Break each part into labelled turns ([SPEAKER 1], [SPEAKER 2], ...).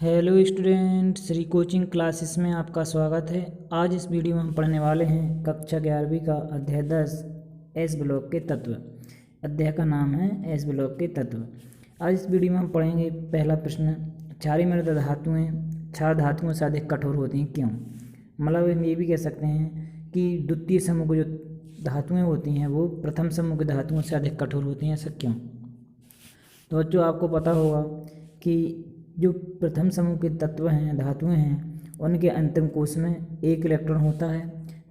[SPEAKER 1] Hello student, Shri coaching classes में आपका स्वागत है। आज इस वीडियो में हम पढ़ने वाले हैं कक्षा 11वीं का अध्याय 10 एस ब्लॉक के तत्व। अध्याय का नाम है एस ब्लॉक के तत्व। आज इस वीडियो में हम पढ़ेंगे पहला प्रश्न, क्षारीय मृदा धातुएं क्षार धातुओं से अधिक कठोर होती हैं क्यों। मतलब हम ये भी कह सकते हैं कि द्वितीय समूह की जो धातुएँ होती हैं वो प्रथम समूह की धातुओं से अधिक कठोर होती हैं, ऐसा क्यों। तो बच्चों आपको पता होगा कि जो प्रथम समूह के तत्व हैं, धातुएं हैं, उनके अंतिम कोश में एक इलेक्ट्रॉन होता है,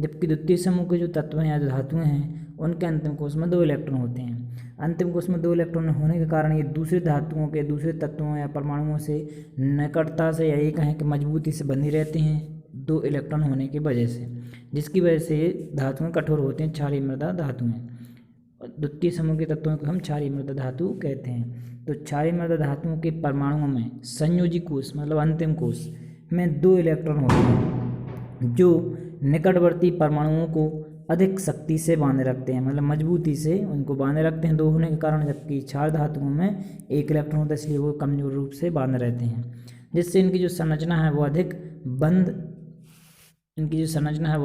[SPEAKER 1] जबकि द्वितीय समूह के जो तत्व हैं या जो धातुएं हैं उनके अंतिम कोश में 2 इलेक्ट्रॉन होते हैं। अंतिम कोश में 2 इलेक्ट्रॉन होने के कारण ये दूसरे धातुओं के दूसरे तत्वों या परमाणुओं से निकटता से या ये कहें कि मजबूती से बंधी रहती हैं 2 इलेक्ट्रॉन होने की वजह से, जिसकी वजह से ये धातुएँ कठोर होती हैं, क्षारीय मृदा धातुएँ। द्वितीय समूह के तत्वों को हम क्षारीय मृदा धातु कहते हैं। तो क्षारीय मृदा धातुओं के परमाणुओं में संयोजी कोश मतलब अंतिम कोश में 2 इलेक्ट्रॉन होते हैं जो निकटवर्ती परमाणुओं को अधिक शक्ति से बांधे रखते हैं, मतलब मजबूती से उनको बांधे रखते हैं 2 होने के कारण, जबकि क्षार धातुओं में 1 इलेक्ट्रॉन होता है, इसलिए वो कमजोर रूप से बांधे रहते हैं, जिससे इनकी जो संरचना है वो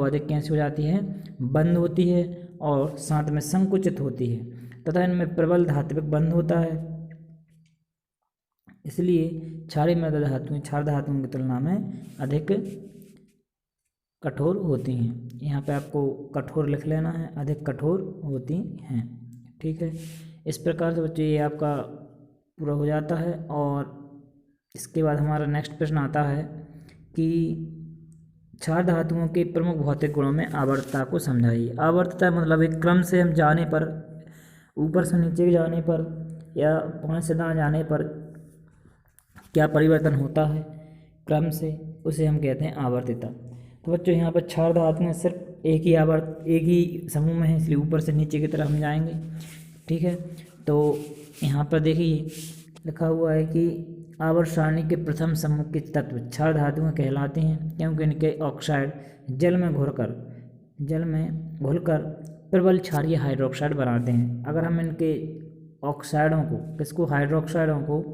[SPEAKER 1] अधिक कैसी हो जाती है, बंद होती है और साथ में संकुचित होती है तथा इनमें प्रबल धात्विक बंध होता है। इसलिए क्षारीय मृदा धातुएं क्षार धातुओं की तुलना में अधिक कठोर होती हैं। यहाँ पे आपको कठोर लिख लेना है, अधिक कठोर होती हैं, ठीक है। इस प्रकार से बच्चे ये आपका पूरा हो जाता है। और इसके बाद हमारा नेक्स्ट प्रश्न आता है कि क्षार धातुओं के प्रमुख भौतिक गुणों में आवर्तता को समझाइए। आवर्तता मतलब एक क्रम से हम जाने पर, ऊपर से नीचे जाने पर या 5 से 10 जाने पर क्या परिवर्तन होता है क्रम से, उसे हम कहते हैं आवर्तता। तो बच्चों यहाँ पर क्षार धातु में सिर्फ एक ही समूह में है, इसलिए ऊपर से नीचे की तरफ हम जाएंगे, ठीक है। तो यहाँ पर देखिए लिखा हुआ है कि आवर्त सारणी के प्रथम समूह के तत्व क्षार धातुएं कहलाते हैं क्योंकि इनके ऑक्साइड जल में घुलकर प्रबल क्षारीय हाइड्रोक्साइड बनाते हैं। अगर हम इनके ऑक्साइडों को हाइड्रोक्साइडों को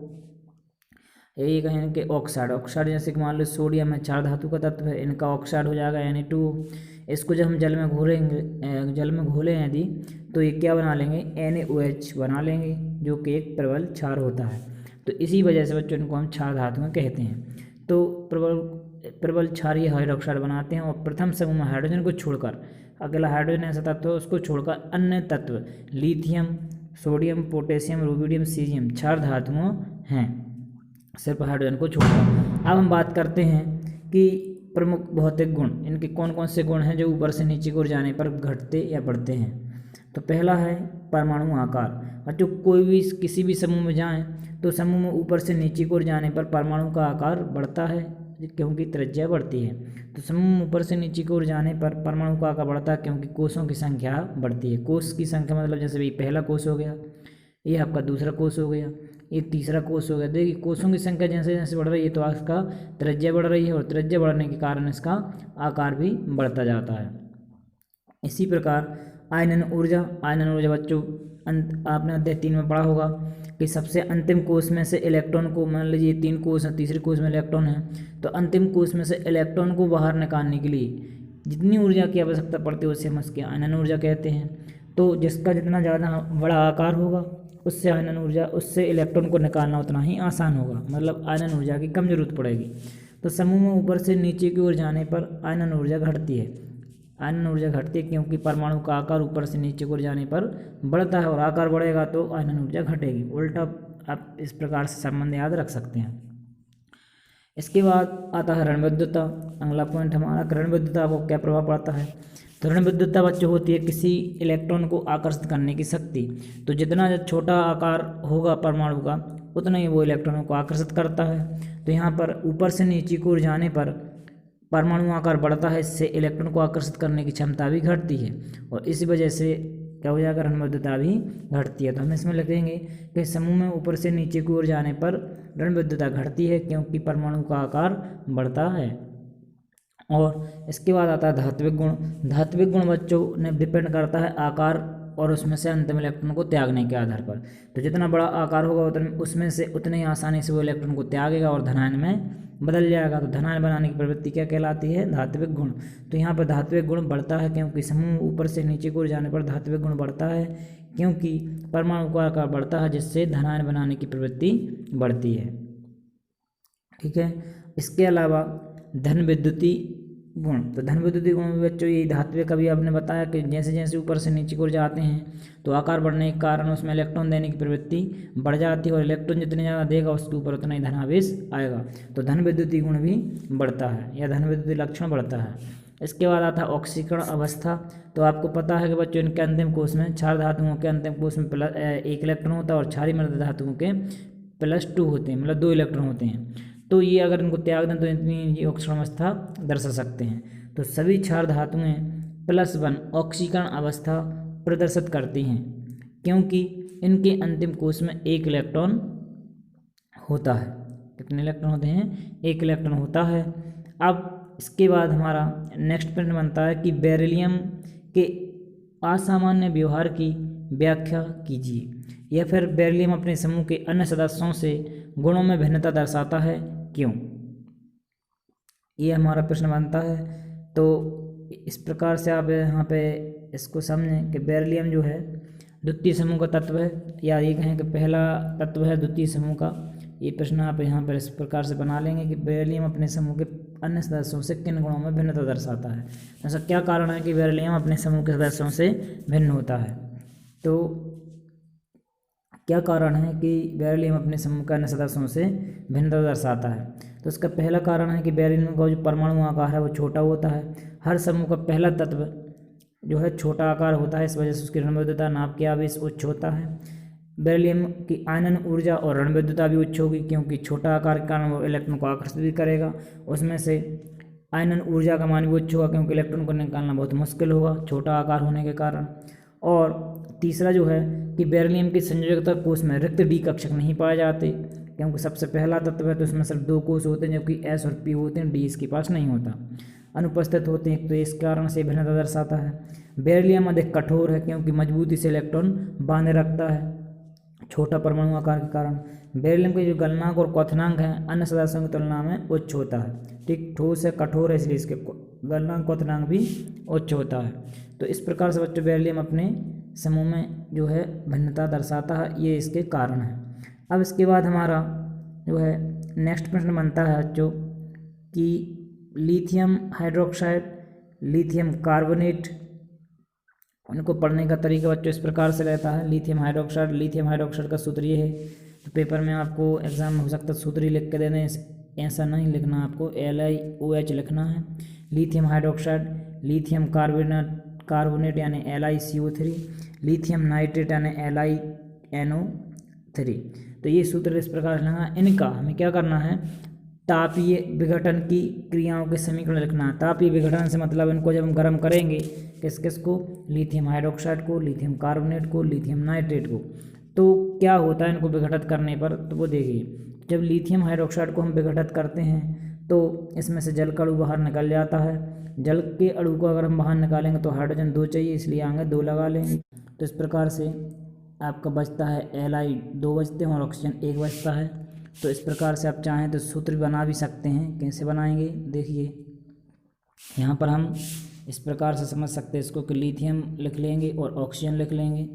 [SPEAKER 1] यही कहें इनके ऑक्साइड जैसे कि मान लो सोडियम है, क्षार धातु का तत्व है, इनका ऑक्साइड हो जाएगा Na2। इसको जब हम जल में घोलें यदि, तो ये क्या बना लेंगे, NaOH बना लेंगे, जो कि एक प्रबल क्षार होता है। तो इसी वजह से बच्चों इनको हम क्षार धातुएं कहते हैं। तो प्रबल क्षारीय हाइड्रोक्साइड बनाते हैं और प्रथम समूह में हाइड्रोजन को छोड़कर, अगला हाइड्रोजन ऐसा तत्व है उसको छोड़कर अन्य तत्व lithium, sodium, potassium, rubidium, caesium क्षार धातुओं हैं, सिर्फ हाइड्रोजन को छोड़कर। अब हम बात करते हैं कि प्रमुख भौतिक गुण, इनके कौन कौन से गुण हैं जो ऊपर से नीचे की ओर जाने पर घटते या बढ़ते हैं। तो पहला है परमाणु आकार। और जो कोई भी किसी भी समूह में जाएं तो समूह में ऊपर से नीचे की ओर जाने पर परमाणु का आकार बढ़ता है क्योंकि त्रिज्या बढ़ती है। तो समूह में ऊपर से नीचे की ओर जाने पर परमाणु का आकार बढ़ता है क्योंकि कोषों की संख्या बढ़ती है। कोष की संख्या मतलब जैसे भी पहला कोष हो गया, ये आपका दूसरा कोष हो गया, ये तीसरा कोष हो गया। देखिए कोषों की संख्या जैसे जैसे बढ़ रही है तो इसका त्रिज्या बढ़ रही है और त्रिज्या बढ़ने के कारण इसका आकार भी बढ़ता जाता है। इसी प्रकार आयनन ऊर्जा बच्चों आपने अध्याय 3 में पढ़ा होगा कि सबसे अंतिम कोष में से इलेक्ट्रॉन को, मान लीजिए 3 कोष है, तीसरे कोष में इलेक्ट्रॉन है, तो अंतिम कोष में से इलेक्ट्रॉन को बाहर निकालने के लिए जितनी ऊर्जा की आवश्यकता पड़ती है उसे हम उसकी आयनन ऊर्जा कहते हैं। तो जिसका जितना ज़्यादा बड़ा आकार होगा उससे इलेक्ट्रॉन को निकालना उतना ही आसान होगा, मतलब आयनन ऊर्जा की कम जरूरत पड़ेगी। तो समूह में ऊपर से नीचे की ओर जाने पर आयनन ऊर्जा घटती है क्योंकि परमाणु का आकार ऊपर से नीचे की ओर जाने पर बढ़ता है और आकार बढ़ेगा तो आयनन ऊर्जा घटेगी। उल्टा आप इस प्रकार से संबंध याद रख सकते हैं। इसके बाद आता है ऋणविद्युतता। अगला पॉइंट हमारा ऋणविद्युतता को क्या प्रभाव पड़ता है। तो ऋणविद्युतता बच्चों होती है किसी इलेक्ट्रॉन को आकर्षित करने की शक्ति। तो जितना छोटा आकार होगा परमाणु का उतना ही वो इलेक्ट्रॉनों को आकर्षित करता है। तो यहाँ पर ऊपर से नीचे की ओर जाने पर परमाणु आकार बढ़ता है, इससे इलेक्ट्रॉन को आकर्षित करने की क्षमता भी घटती है और इसी वजह से क्या हो जाएगा, ऋणविद्युतता भी घटती है। तो हम इसमें लिख देंगे कि समूह में ऊपर से नीचे की ओर जाने पर ऋणविद्युतता घटती है क्योंकि परमाणु का आकार बढ़ता है। और इसके बाद आता है धात्विक गुण। धात्विक गुण बच्चों ने डिपेंड करता है आकार और उसमें से अंतिम इलेक्ट्रॉन को त्यागने के आधार पर। तो जितना बड़ा आकार होगा उसमें से उतने ही आसानी से वो इलेक्ट्रॉन को त्यागेगा और धनायन में बदल जाएगा। तो धनायन बनाने की प्रवृत्ति क्या कहलाती है? धात्विक गुण। तो यहाँ पर धात्विक गुण बढ़ता है क्योंकि समूह ऊपर से नीचे की ओर जाने पर धात्विक गुण बढ़ता है, क्योंकि परमाणु का आकार बढ़ता है जिससे धनायन बनाने की प्रवृत्ति बढ़ती है। ठीक है। इसके अलावा धन विद्युती गुण। तो धन विद्युती गुण में बच्चों ये धात्विक अभी आपने बताया कि जैसे जैसे ऊपर से नीचे की ओर जाते हैं तो आकार बढ़ने के कारण उसमें इलेक्ट्रॉन देने की प्रवृत्ति बढ़ जाती है और इलेक्ट्रॉन जितने ज़्यादा देगा उसके ऊपर उतना ही धनावेश आएगा। तो धन विद्युती गुण भी बढ़ता है या धन विद्युती लक्षण बढ़ता है। इसके बाद आता है ऑक्सीकरण अवस्था। तो आपको पता है कि बच्चों इनके अंतिम कोश में क्षार धातुओं के अंतिम कोश में एक इलेक्ट्रॉन होता है और क्षारीय मृद धातुओं के +2 होते हैं, मतलब 2 इलेक्ट्रॉन होते हैं। तो ये अगर इनको त्याग दें तो इतनी ऑक्सीकरण अवस्था दर्शा सकते हैं। तो सभी क्षार धातुएं +1 ऑक्सीकरण अवस्था प्रदर्शित करती हैं क्योंकि इनके अंतिम कोश में एक इलेक्ट्रॉन होता है। कितने इलेक्ट्रॉन होते हैं? एक इलेक्ट्रॉन होता है। अब इसके बाद हमारा नेक्स्ट प्रश्न बनता है कि बेरिलियम के असामान्य व्यवहार की व्याख्या कीजिए, या फिर बेरिलियम अपने समूह के अन्य सदस्यों से गुणों में भिन्नता दर्शाता है, क्यों? ये हमारा प्रश्न बनता है। तो इस प्रकार से आप यहाँ पे इसको समझें कि बेरिलियम जो है द्वितीय समूह का तत्व है, या ये कहें कि पहला तत्व है द्वितीय समूह का। ये प्रश्न आप यहाँ पर इस प्रकार से बना लेंगे कि बेरिलियम अपने समूह के अन्य सदस्यों से किन गुणों में भिन्नता दर्शाता है। ऐसा क्या कारण है कि बेरिलियम अपने समूह के सदस्यों से भिन्न होता है? तो क्या कारण है कि बेरिलियम अपने समूह के अन्य सदस्यों से भिन्नता दर्शाता है? तो इसका पहला कारण है कि बेरिलियम का जो परमाणु आकार है वो छोटा होता है। हर समूह का पहला तत्व जो है छोटा आकार होता है, इस वजह से उसकी रणविद्युता नाप के आवेश उच्च होता है। बेरिलियम की आयनन ऊर्जा और रणविद्युता भी उच्च होगी क्योंकि छोटा आकार के कारण वो इलेक्ट्रॉन को आकर्षित भी करेगा। उसमें से आयनन ऊर्जा का मान भी उच्च होगा क्योंकि इलेक्ट्रॉन को निकालना बहुत मुश्किल होगा छोटा आकार होने के कारण। और तीसरा जो है कि बेरिलियम की संयोजकता कोश में रिक्त डी कक्षक नहीं पाए जाते क्योंकि सबसे पहला तत्व है तो इसमें सिर्फ 2 कोश होते हैं, जबकि एस और पी होते हैं, डी इसके पास नहीं होता, अनुपस्थित होते हैं। तो इस कारण से भिन्नता दर्शाता है। बेरिलियम अधिक कठोर है क्योंकि मजबूती से इलेक्ट्रॉन बांधे रखता है छोटा परमाणु आकार के कारण। बेरिलियम के जो गलनांक और क्वथनांक हैं अन्य सदस्यों की तुलना में उच्च होता है। ठीक, ठोस है, कठोर है, इसलिए इसके गलनांक क्वथनांक भी उच्च होता है। तो इस प्रकार से बच्चों बेरिलियम अपने समूह में जो है भिन्नता दर्शाता है, ये इसके कारण है। अब इसके बाद हमारा जो है नेक्स्ट प्रश्न बनता है बच्चों कि लिथियम हाइड्रोक्साइड, लिथियम कार्बोनेट, उनको पढ़ने का तरीका बच्चों इस प्रकार से रहता है। लिथियम हाइड्रोक्साइड का सूत्र ये है। तो पेपर में आपको एग्जाम में हो सकता है सूत्र ही लिख के दे दें, ऐसा नहीं लिखना, आपको LiOH लिखना है। लिथियम हाइड्रोक्साइड, लिथियम कार्बोनेट यानी LiCO3, लिथियम नाइट्रेट यानी LiNO3। तो ये सूत्र इस प्रकार लिखना। इनका हमें क्या करना है? तापीय विघटन की क्रियाओं के समीकरण लिखना है। तापीय विघटन से मतलब इनको जब हम गर्म करेंगे किस किस को? लिथियम हाइड्रोक्साइड को, लिथियम कार्बोनेट को, लिथियम नाइट्रेट को, तो क्या होता है इनको विघटित करने पर? तो वो देखिए, जब लिथियम हाइड्रोक्साइड को हम विघटित करते हैं तो इसमें से जल का अणु बाहर निकल जाता है। जल के अणु को अगर हम बाहर निकालेंगे तो हाइड्रोजन 2 चाहिए, इसलिए आगे 2 लगा लेंगे। तो इस प्रकार से आपका बचता है Li 2 बचते हैं और ऑक्सीजन 1 बचता है। तो इस प्रकार से आप चाहें तो सूत्र बना भी सकते हैं। कैसे बनाएंगे? देखिए, यहाँ पर हम इस प्रकार से समझ सकते हैं इसको कि लिथियम लिख लेंगे और ऑक्सीजन लिख लेंगे।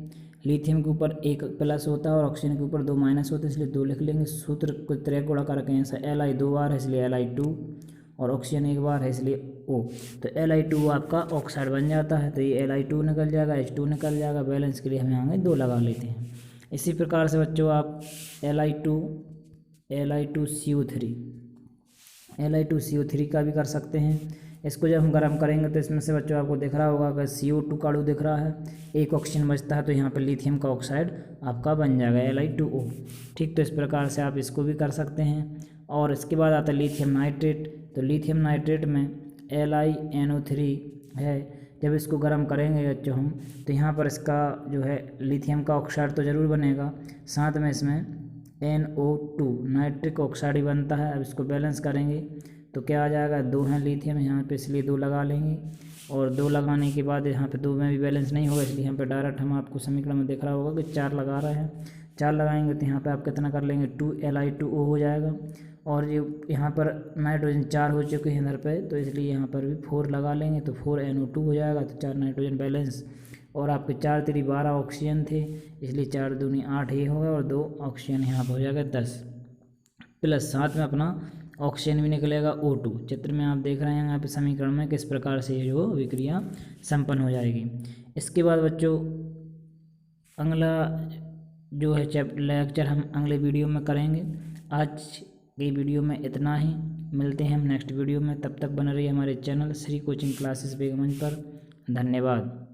[SPEAKER 1] लिथियम के ऊपर 1 प्लस होता है और ऑक्सीजन के ऊपर 2 माइनस होते हैं, इसलिए 2 लिख लेंगे। सूत्र को त्रिक गुणा करके ऐसा Li 2 बार है इसलिए Li2 और ऑक्सीजन 1 बार है इसलिए O। तो Li2 आपका ऑक्साइड बन जाता है। तो ये Li2 निकल जाएगा, H2 निकल जाएगा, बैलेंस के लिए हमें आगे 2 लगा लेते हैं। इसी प्रकार से बच्चों आप Li2CO3 का भी कर सकते हैं। इसको जब हम गर्म करेंगे तो इसमें से बच्चों आपको दिख रहा होगा कि CO2 का अणु दिख रहा है, 1 ऑक्सीजन बचता है, तो यहाँ पर लिथियम का ऑक्साइड आपका बन जाएगा Li2O। ठीक, तो इस प्रकार से आप इसको भी कर सकते हैं। और इसके बाद आता है लिथियम नाइट्रेट। तो लिथियम नाइट्रेट में LiNO3 है। जब इसको गर्म करेंगे बच्चों हम तो यहाँ पर इसका जो है लिथियम का ऑक्साइड तो ज़रूर बनेगा, साथ में इसमें NO2 नाइट्रिक ऑक्साइड ही बनता है। अब इसको बैलेंस करेंगे तो क्या आ जाएगा? 2 हैं लिथियम यहाँ पे, इसलिए 2 लगा लेंगे। और 2 लगाने के बाद यहाँ पे 2 में भी बैलेंस नहीं होगा, इसलिए यहाँ पे डायरेक्ट हम आपको समीकरण में दिख रहा होगा कि 4 लगा रहे हैं। 4 लगाएंगे तो यहाँ पे आप कितना कर लेंगे 2Li2O हो जाएगा। और ये यहाँ पर नाइट्रोजन 4 हो चुके हैं इधर पे, तो इसलिए यहाँ पर भी 4 लगा लेंगे तो 4NO2 हो जाएगा। तो 4 नाइट्रोजन बैलेंस, और आपके 4 3 12 ऑक्सीजन थे, इसलिए 4 दूनी 8 ये होगा और 2 ऑक्सीजन यहाँ पर हो जाएगा 10, प्लस साथ में अपना ऑक्सीजन भी निकलेगा O2। चित्र में आप देख रहे हैं यहाँ पे समीकरण में किस प्रकार से जो विक्रिया संपन्न हो जाएगी। इसके बाद बच्चों अगला जो है लेक्चर हम अगले वीडियो में करेंगे। आज की वीडियो में इतना ही, मिलते हैं हम नेक्स्ट वीडियो में। तब तक बने रहिए हमारे channel Shri coaching classes Begumganj पर। धन्यवाद।